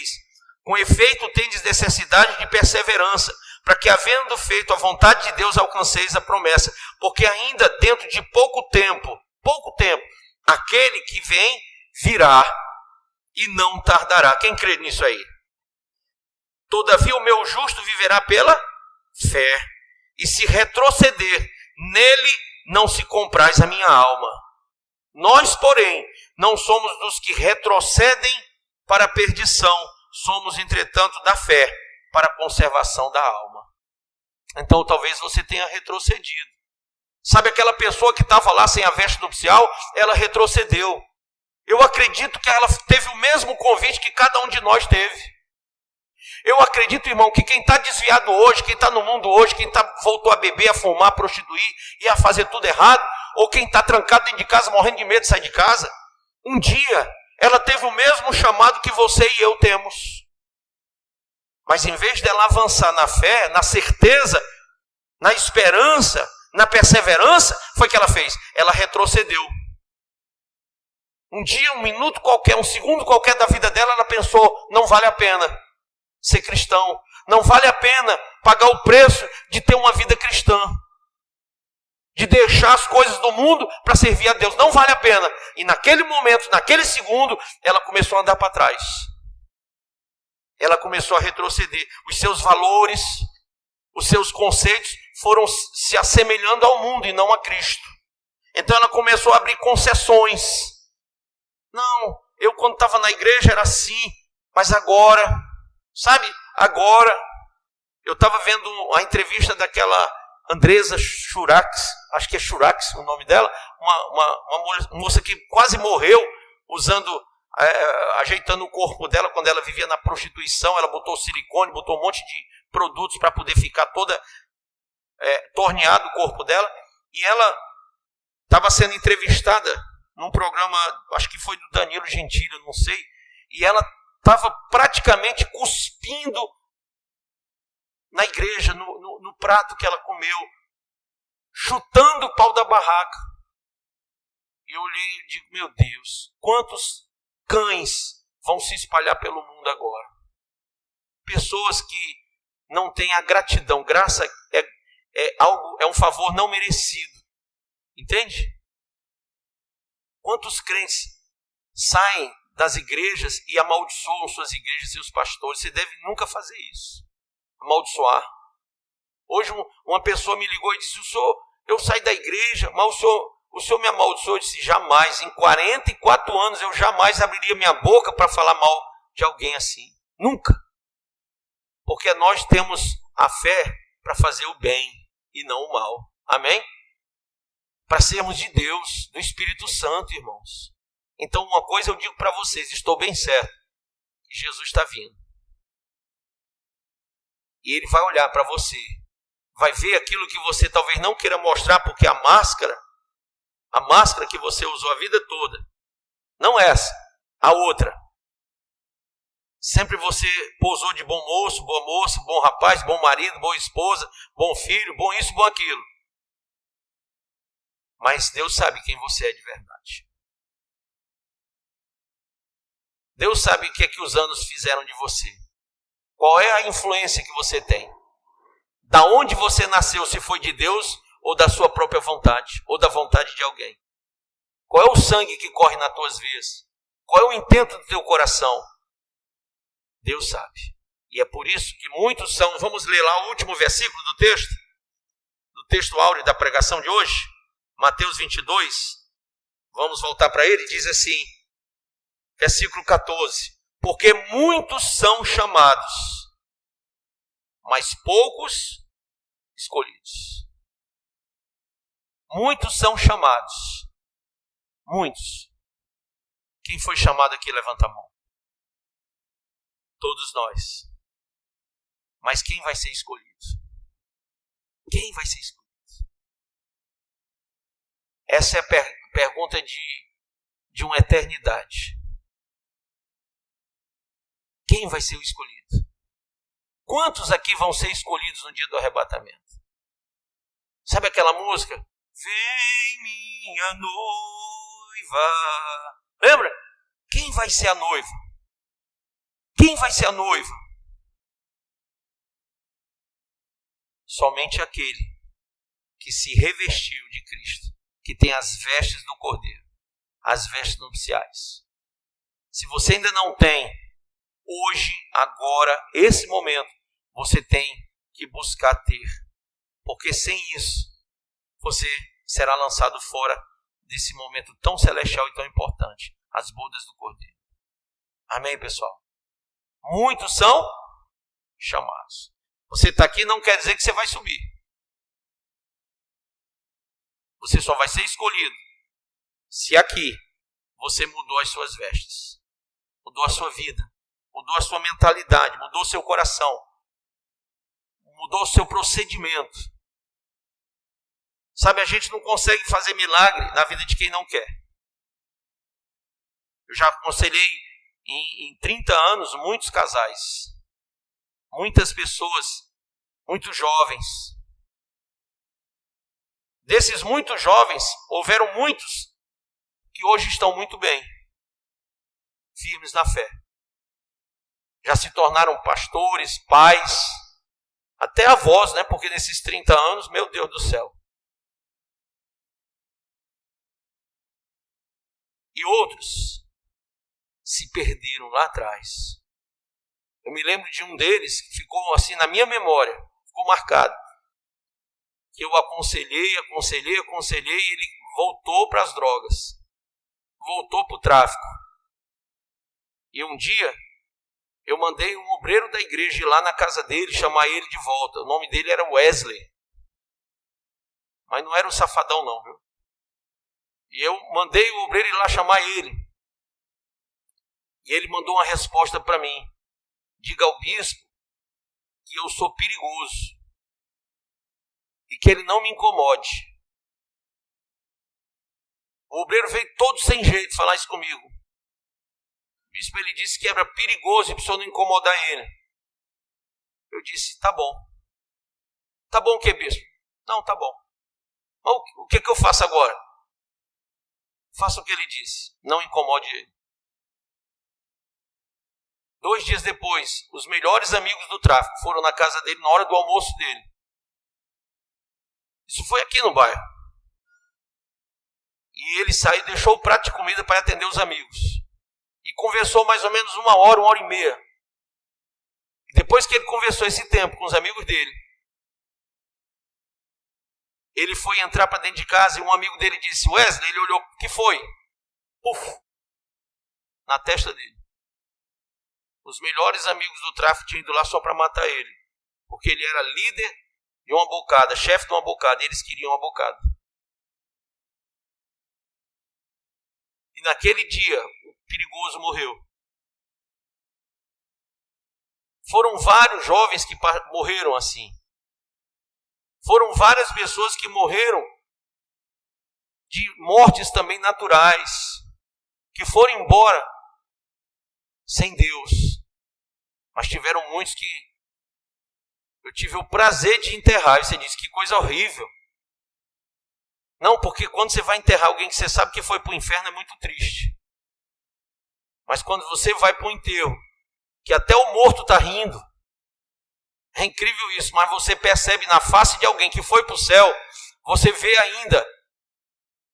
com efeito tendes necessidade de perseverança, para que, havendo feito a vontade de Deus, alcanceis a promessa. Porque ainda dentro de pouco tempo, aquele que vem virá e não tardará. Quem crê nisso aí? Todavia o meu justo viverá pela fé, e se retroceder, nele não se compraz a minha alma. Nós, porém, não somos dos que retrocedem para a perdição, somos, entretanto, da fé para a conservação da alma. Então talvez você tenha retrocedido. Sabe aquela pessoa que estava lá sem a veste nupcial? Ela retrocedeu. Eu acredito que ela teve o mesmo convite que cada um de nós teve. Eu acredito, irmão, que quem está desviado hoje, quem está no mundo hoje, quem voltou a beber, a fumar, a prostituir e a fazer tudo errado, ou quem está trancado dentro de casa, morrendo de medo de sair de casa, um dia ela teve o mesmo chamado que você e eu temos. Mas em vez dela avançar na fé, na certeza, na esperança, na perseverança, foi o que ela fez. Ela retrocedeu. Um dia, um minuto qualquer, um segundo qualquer da vida dela, ela pensou, não vale a pena ser cristão. Não vale a pena pagar o preço de ter uma vida cristã. De deixar as coisas do mundo para servir a Deus. Não vale a pena. E naquele momento, naquele segundo, ela começou a andar para trás. Ela começou a retroceder. Os seus valores, os seus conceitos foram se assemelhando ao mundo e não a Cristo. Então ela começou a abrir concessões. Não, eu quando estava na igreja era assim, mas agora, sabe, agora, eu estava vendo a entrevista daquela Andresa Schurax, acho que é Schurax o nome dela, uma moça que quase morreu ajeitando o corpo dela quando ela vivia na prostituição. Ela botou silicone, botou um monte de produtos para poder ficar toda torneado o corpo dela, e ela estava sendo entrevistada num programa, acho que foi do Danilo Gentili, eu não sei, e ela estava praticamente cuspindo na igreja, no prato que ela comeu, chutando o pau da barraca. E eu olhei e digo, meu Deus, quantos cães vão se espalhar pelo mundo agora? Pessoas que não têm a gratidão. Graça é um favor não merecido. Entende? Quantos crentes saem das igrejas e amaldiçoam suas igrejas e os pastores? Você deve nunca fazer isso. Amaldiçoar. Hoje uma pessoa me ligou e disse, eu saí da igreja, mas o senhor me amaldiçoou. Eu disse, jamais. Em 44 anos eu jamais abriria minha boca para falar mal de alguém assim. Nunca. Porque nós temos a fé para fazer o bem e não o mal. Amém? Para sermos de Deus, do Espírito Santo, irmãos. Então uma coisa eu digo para vocês, estou bem certo, que Jesus está vindo. E Ele vai olhar para você, vai ver aquilo que você talvez não queira mostrar, porque a máscara que você usou a vida toda, não essa, a outra. Sempre você pousou de bom moço, boa moça, bom rapaz, bom marido, boa esposa, bom filho, bom isso, bom aquilo. Mas Deus sabe quem você é de verdade. Deus sabe o que é que os anos fizeram de você. Qual é a influência que você tem? Da onde você nasceu, se foi de Deus ou da sua própria vontade, ou da vontade de alguém? Qual é o sangue que corre nas tuas veias? Qual é o intento do teu coração? Deus sabe. E é por isso que muitos são... Vamos ler lá o último versículo do texto áureo da pregação de hoje. Mateus 22. Vamos voltar para ele. Diz assim, versículo 14. Porque muitos são chamados, mas poucos escolhidos. Muitos são chamados. Muitos. Quem foi chamado aqui, levanta a mão. Todos nós. Mas quem vai ser escolhido? Quem vai ser escolhido? Essa é a pergunta de uma eternidade. Quem vai ser o escolhido? Quantos aqui vão ser escolhidos no dia do arrebatamento? Sabe aquela música? Vem minha noiva. Lembra? Quem vai ser a noiva? Quem vai ser a noiva? Somente aquele que se revestiu de Cristo, que tem as vestes do Cordeiro, as vestes nupciais. Se você ainda não tem, hoje, agora, esse momento, você tem que buscar ter. Porque sem isso, você será lançado fora desse momento tão celestial e tão importante, as bodas do Cordeiro. Amém, pessoal? Muitos são chamados. Você está aqui não quer dizer que você vai subir. Você só vai ser escolhido se aqui você mudou as suas vestes, mudou a sua vida, mudou a sua mentalidade, mudou o seu coração, mudou o seu procedimento. Sabe, a gente não consegue fazer milagre na vida de quem não quer. Eu já aconselhei em 30 anos muitos casais, muitas pessoas, muitos jovens. Desses muitos jovens, houveram muitos que hoje estão muito bem, firmes na fé. Já se tornaram pastores, pais, até avós, né? Porque nesses 30 anos, meu Deus do céu. E outros se perderam lá atrás. Eu me lembro de um deles que ficou assim na minha memória, ficou marcado. Que eu aconselhei, e ele voltou para as drogas. Voltou para o tráfico. E um dia, eu mandei um obreiro da igreja ir lá na casa dele, chamar ele de volta. O nome dele era Wesley. Mas não era um safadão não, viu? E eu mandei o obreiro ir lá chamar ele. E ele mandou uma resposta para mim. Diga ao bispo que eu sou perigoso. E que ele não me incomode. O obreiro veio todo sem jeito falar isso comigo. O bispo, ele disse que era perigoso e precisou não incomodar ele. Eu disse, tá bom. Tá bom o que, bispo? Não, tá bom. Mas o que eu faço agora? Faça o que ele disse. Não incomode ele. 2 dias depois, os melhores amigos do tráfico foram na casa dele na hora do almoço dele. Isso foi aqui no bairro. E ele saiu e deixou o prato de comida para atender os amigos. E conversou mais ou menos 1 hora, 1h30. Depois que ele conversou esse tempo com os amigos dele, ele foi entrar para dentro de casa e um amigo dele disse, Wesley, ele olhou, o que foi? Puf, na testa dele. Os melhores amigos do tráfico tinham ido lá só para matar ele. Porque ele era líder de uma bocada, chefe de uma bocada, e eles queriam uma bocada. E naquele dia, o perigoso morreu. Foram vários jovens que morreram assim. Foram várias pessoas que morreram de mortes também naturais, que foram embora sem Deus. Mas tiveram muitos que eu tive o prazer de enterrar. E você disse, que coisa horrível. Não, porque quando você vai enterrar alguém que você sabe que foi para o inferno é muito triste. Mas quando você vai para o enterro, que até o morto está rindo, é incrível isso, mas você percebe na face de alguém que foi para o céu, você vê ainda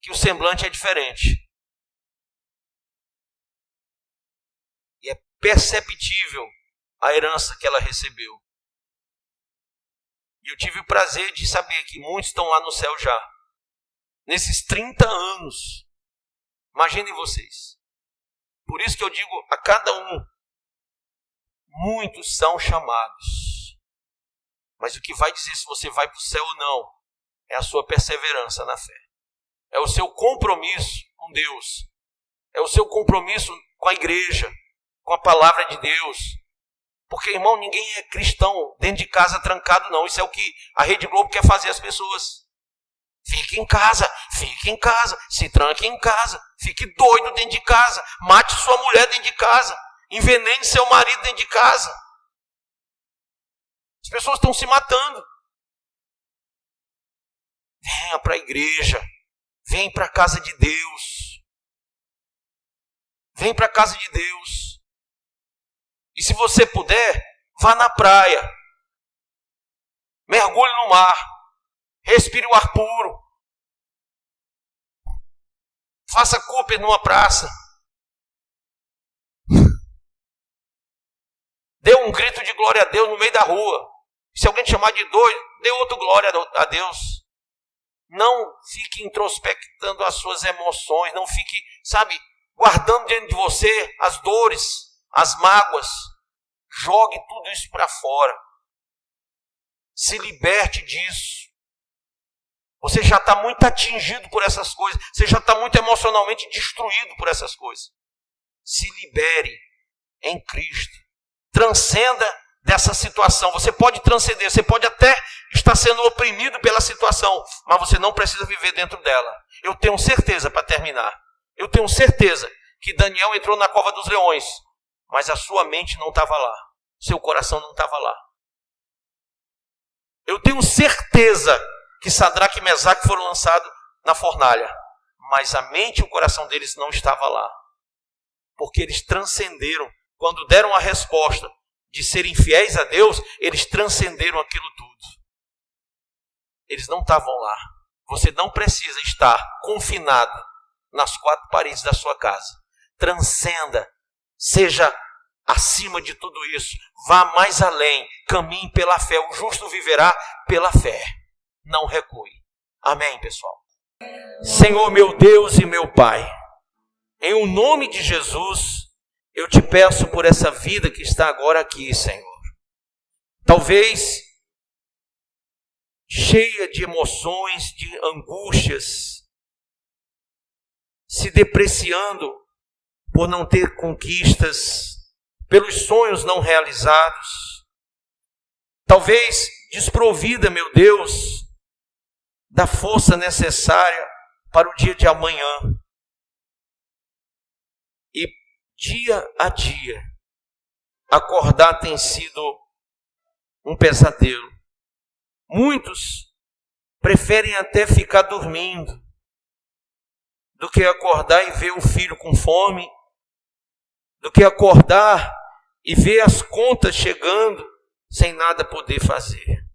que o semblante é diferente. E é perceptível a herança que ela recebeu. E eu tive o prazer de saber que muitos estão lá no céu já. Nesses 30 anos. Imaginem vocês. Por isso que eu digo a cada um, muitos são chamados. Mas o que vai dizer se você vai para o céu ou não, é a sua perseverança na fé. É o seu compromisso com Deus. É o seu compromisso com a igreja, com a palavra de Deus. Porque, irmão, ninguém é cristão dentro de casa trancado, não. Isso é o que a Rede Globo quer fazer às pessoas. Fique em casa, se tranque em casa, fique doido dentro de casa, mate sua mulher dentro de casa, envenene seu marido dentro de casa. As pessoas estão se matando. Venha para a igreja, vem para a casa de Deus. Vem para a casa de Deus. E se você puder, vá na praia. Mergulhe no mar. Respire o ar puro. Faça Cooper numa praça. Dê um grito de glória a Deus no meio da rua. Se alguém te chamar de doido, dê outro glória a Deus. Não fique introspectando as suas emoções. Não fique, guardando dentro de você as dores, as mágoas. Jogue tudo isso para fora. Se liberte disso. Você já está muito atingido por essas coisas. Você já está muito emocionalmente destruído por essas coisas. Se libere em Cristo. Transcenda dessa situação. Você pode transcender. Você pode até estar sendo oprimido pela situação. Mas você não precisa viver dentro dela. Eu tenho certeza, para terminar. Eu tenho certeza que Daniel entrou na cova dos leões. Mas a sua mente não estava lá. Seu coração não estava lá. Eu tenho certeza que Sadraque e Mesaque foram lançados na fornalha. Mas a mente e o coração deles não estavam lá. Porque eles transcenderam. Quando deram a resposta de serem fiéis a Deus, eles transcenderam aquilo tudo. Eles não estavam lá. Você não precisa estar confinado nas 4 paredes da sua casa. Transcenda. Seja acima de tudo isso. Vá mais além. Caminhe pela fé. O justo viverá pela fé. Não recue. Amém, pessoal? Senhor, meu Deus e meu Pai, em o nome de Jesus, eu te peço por essa vida que está agora aqui, Senhor. Talvez cheia de emoções, de angústias, se depreciando por não ter conquistas, pelos sonhos não realizados. Talvez desprovida, meu Deus, da força necessária para o dia de amanhã. E dia a dia, acordar tem sido um pesadelo. Muitos preferem até ficar dormindo do que acordar e ver o filho com fome, do que acordar e ver as contas chegando sem nada poder fazer.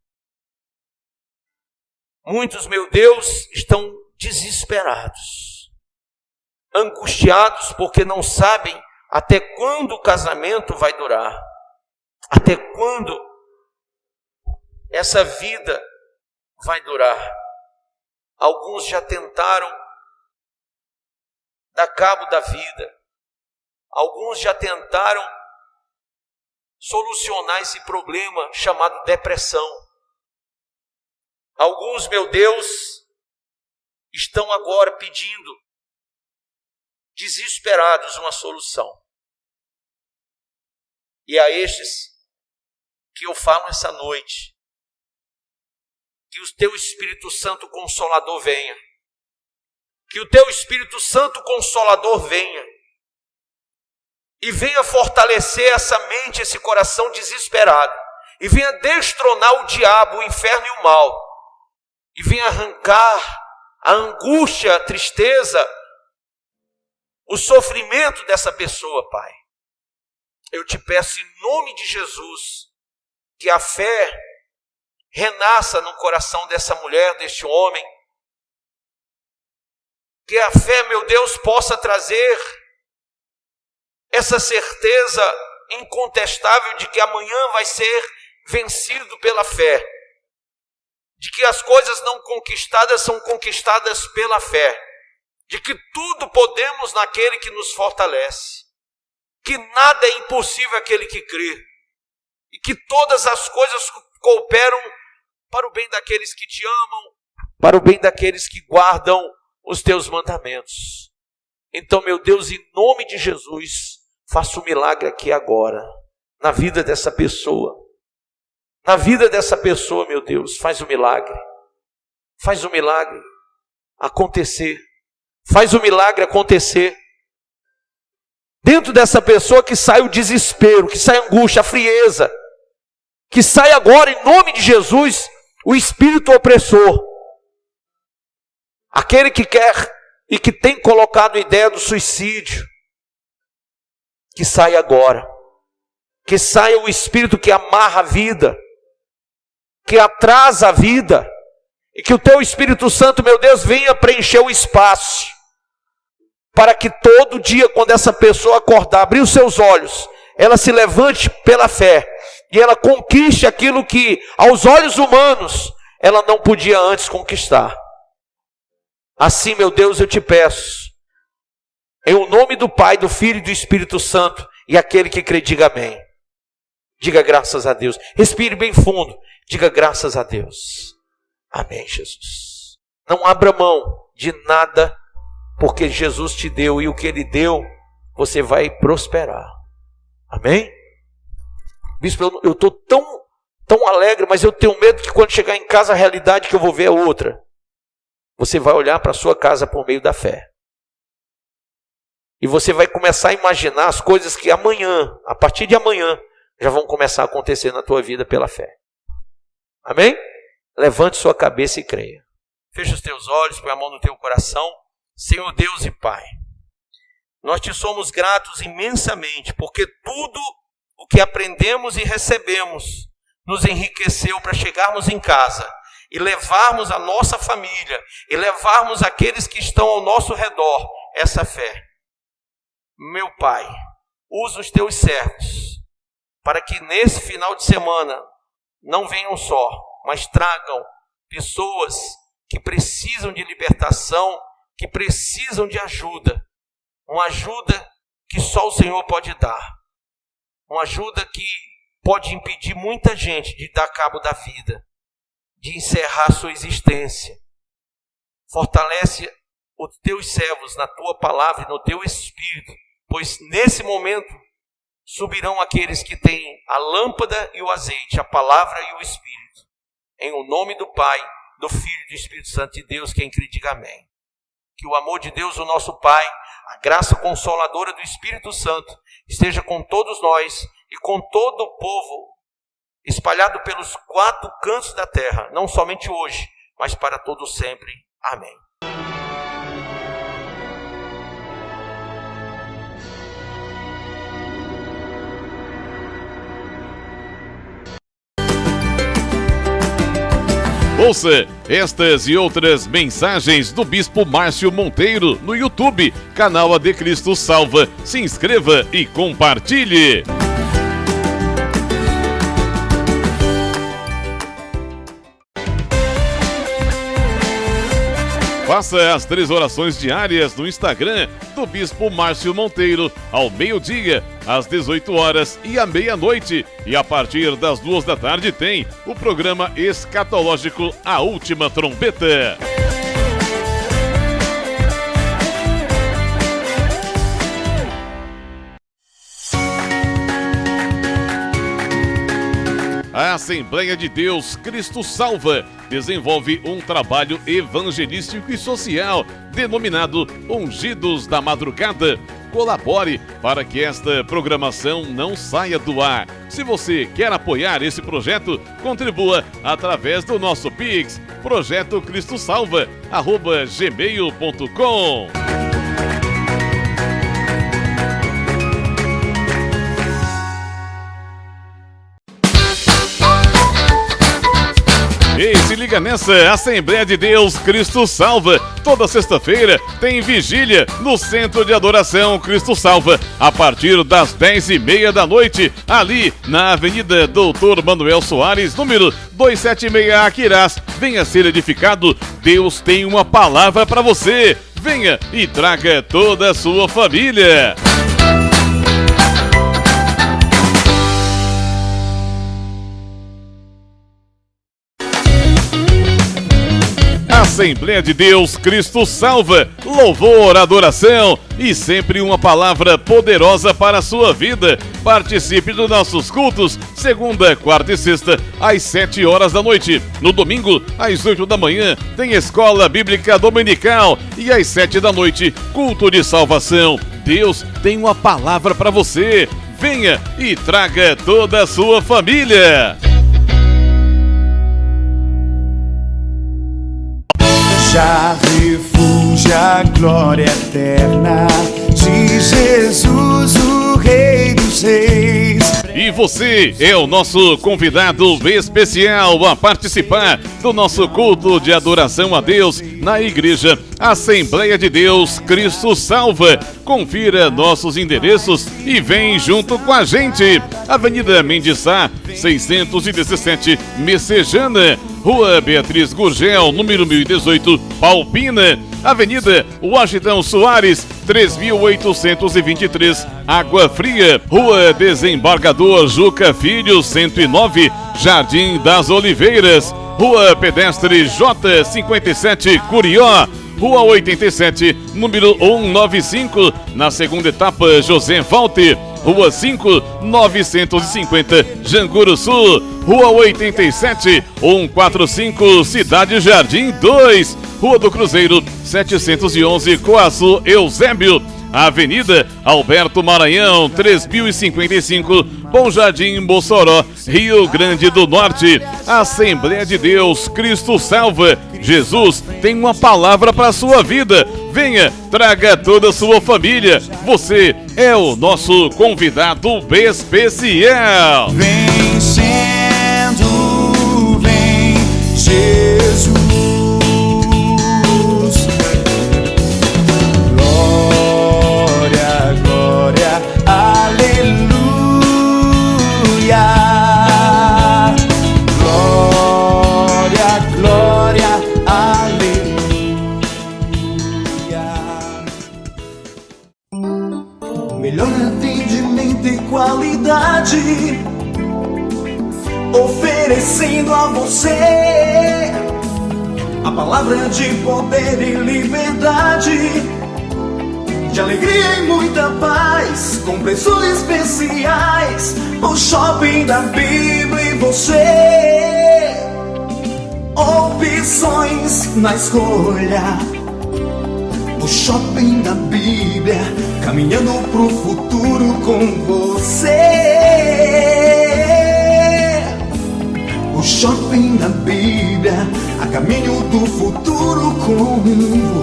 Muitos, meu Deus, estão desesperados, angustiados porque não sabem até quando o casamento vai durar, até quando essa vida vai durar. Alguns já tentaram dar cabo da vida, alguns já tentaram solucionar esse problema chamado depressão. Alguns, meu Deus, estão agora pedindo, desesperados, uma solução. E a estes que eu falo essa noite, que o teu Espírito Santo Consolador venha, que o teu Espírito Santo Consolador venha, e venha fortalecer essa mente, esse coração desesperado, e venha destronar o diabo, o inferno e o mal, e venha arrancar a angústia, a tristeza, o sofrimento dessa pessoa, Pai. Eu te peço em nome de Jesus, que a fé renasça no coração dessa mulher, deste homem, que a fé, meu Deus, possa trazer essa certeza incontestável de que amanhã vai ser vencido pela fé, de que as coisas não conquistadas são conquistadas pela fé, de que tudo podemos naquele que nos fortalece, que nada é impossível àquele que crê, e que todas as coisas cooperam para o bem daqueles que te amam, para o bem daqueles que guardam os teus mandamentos. Então, meu Deus, em nome de Jesus, faça um milagre aqui agora, na vida dessa pessoa. Na vida dessa pessoa, meu Deus, faz um milagre. Faz um milagre acontecer. Faz um milagre acontecer. Dentro dessa pessoa que sai o desespero, que sai a angústia, a frieza. Que sai agora, em nome de Jesus, o espírito opressor. Aquele que quer e que tem colocado a ideia do suicídio. Que saia agora, que saia o espírito que amarra a vida, que atrasa a vida, e que o teu Espírito Santo, meu Deus, venha preencher o espaço, para que todo dia, quando essa pessoa acordar, abrir os seus olhos, ela se levante pela fé, e ela conquiste aquilo que, aos olhos humanos, ela não podia antes conquistar. Assim, meu Deus, eu te peço, em o nome do Pai, do Filho e do Espírito Santo, e aquele que crê, diga amém. Diga graças a Deus. Respire bem fundo. Diga graças a Deus. Amém, Jesus. Não abra mão de nada, porque Jesus te deu, e o que Ele deu, você vai prosperar. Amém? Bispo, eu estou tão alegre, mas eu tenho medo que quando chegar em casa, a realidade que eu vou ver é outra. Você vai olhar para a sua casa por meio da fé. E você vai começar a imaginar as coisas que amanhã, a partir de amanhã, já vão começar a acontecer na tua vida pela fé. Amém? Levante sua cabeça e creia. Feche os teus olhos, põe a mão no teu coração. Senhor Deus e Pai, nós te somos gratos imensamente, porque tudo o que aprendemos e recebemos nos enriqueceu para chegarmos em casa e levarmos a nossa família, e levarmos aqueles que estão ao nosso redor essa fé. Meu Pai, usa os teus servos, para que nesse final de semana não venham só, mas tragam pessoas que precisam de libertação, que precisam de ajuda. Uma ajuda que só o Senhor pode dar. Uma ajuda que pode impedir muita gente de dar cabo da vida, de encerrar sua existência. Fortalece os teus servos na tua palavra e no teu espírito, pois nesse momento subirão aqueles que têm a lâmpada e o azeite, a palavra e o espírito. Em o nome do Pai, do Filho e do Espírito Santo de Deus, quem crê diga amém. Que o amor de Deus, o nosso Pai, a graça consoladora do Espírito Santo esteja com todos nós e com todo o povo espalhado pelos 4 cantos da terra, não somente hoje, mas para todo sempre. Amém. Ouça estas e outras mensagens do Bispo Márcio Monteiro no YouTube, canal AD Cristo Salva. Se inscreva e compartilhe. Faça as 3 orações diárias no Instagram do Bispo Márcio Monteiro, ao meio-dia, às 18 horas e à meia-noite. E a partir das 2 da tarde tem o programa escatológico A Última Trombeta. A Assembleia de Deus Cristo Salva desenvolve um trabalho evangelístico e social denominado Ungidos da Madrugada. Colabore para que esta programação não saia do ar. Se você quer apoiar esse projeto, contribua através do nosso Pix, projetocristosalva@gmail.com. E se liga nessa, Assembleia de Deus Cristo Salva. Toda sexta-feira tem vigília no Centro de Adoração Cristo Salva, a partir das 10h30 da noite, ali na Avenida Doutor Manuel Soares, número 276, Aquirás. Venha ser edificado, Deus tem uma palavra para você. Venha e traga toda a sua família. Assembleia de Deus Cristo Salva, louvor, adoração e sempre uma palavra poderosa para a sua vida. Participe dos nossos cultos, segunda, quarta e sexta, às 7 horas da noite. No domingo, às 8 da manhã, tem Escola Bíblica Dominical e às 7 da noite, culto de salvação. Deus tem uma palavra para você. Venha e traga toda a sua família. Já refúgio a glória eterna de Jesus, o Rei dos Reis. E você é o nosso convidado especial a participar do nosso culto de adoração a Deus na Igreja Assembleia de Deus Cristo Salva. Confira nossos endereços e vem junto com a gente. Avenida Mendes Sá, 617, Messejana. Rua Beatriz Gurgel, número 1018, Palpina. Avenida Washington Soares, 3823, Água Fria. Rua Desembargador Juca Filho, 109, Jardim das Oliveiras. Rua Pedestre J57, Curió. Rua 87, número 195, na segunda etapa, José Walter. Rua 5, 950, Janguru Sul. Rua 87, 145, Cidade Jardim 2. Rua do Cruzeiro, 711, Coaçu, Eusébio. Avenida Alberto Maranhão, 3055, Bom Jardim, Mossoró, Rio Grande do Norte. Assembleia de Deus Cristo Salva. Jesus tem uma palavra para a sua vida. Venha, traga toda a sua família. Você é o nosso convidado especial. Vem sendo, vem Jesus. Glória, glória, aleluia. Glória, glória, aleluia. Melhor atendimento e qualidade, oferecendo a você a palavra de poder e liberdade, de alegria e muita paz, com preços especiais. O Shopping da Bíblia e você, opções na escolha. O Shopping da Bíblia, caminhando pro futuro com você. Shopping da Bíblia, a caminho do futuro com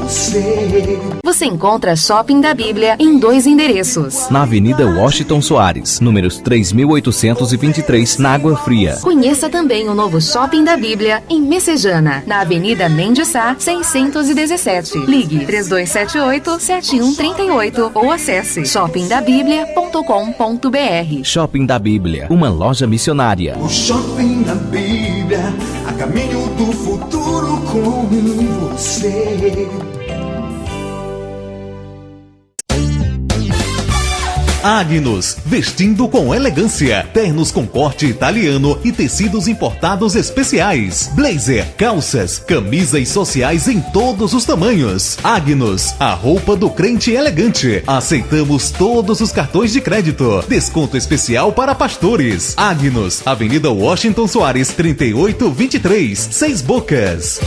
você. Você encontra Shopping da Bíblia em 2 endereços. Na Avenida Washington Soares, números 3823, na Água Fria. Conheça também o novo Shopping da Bíblia em Messejana, na Avenida Mendes Sá, 617. Ligue 3278-7138 ou acesse shoppingdabiblia.com.br. Shopping da Bíblia, uma loja missionária. O Shopping da Bíblia, a caminho do futuro com você. Agnus, vestindo com elegância, ternos com corte italiano e tecidos importados especiais, blazer, calças, camisas sociais em todos os tamanhos. Agnus, a roupa do crente elegante. Aceitamos todos os cartões de crédito. Desconto especial para pastores. Agnus, Avenida Washington Soares, 3823, 6 Bocas.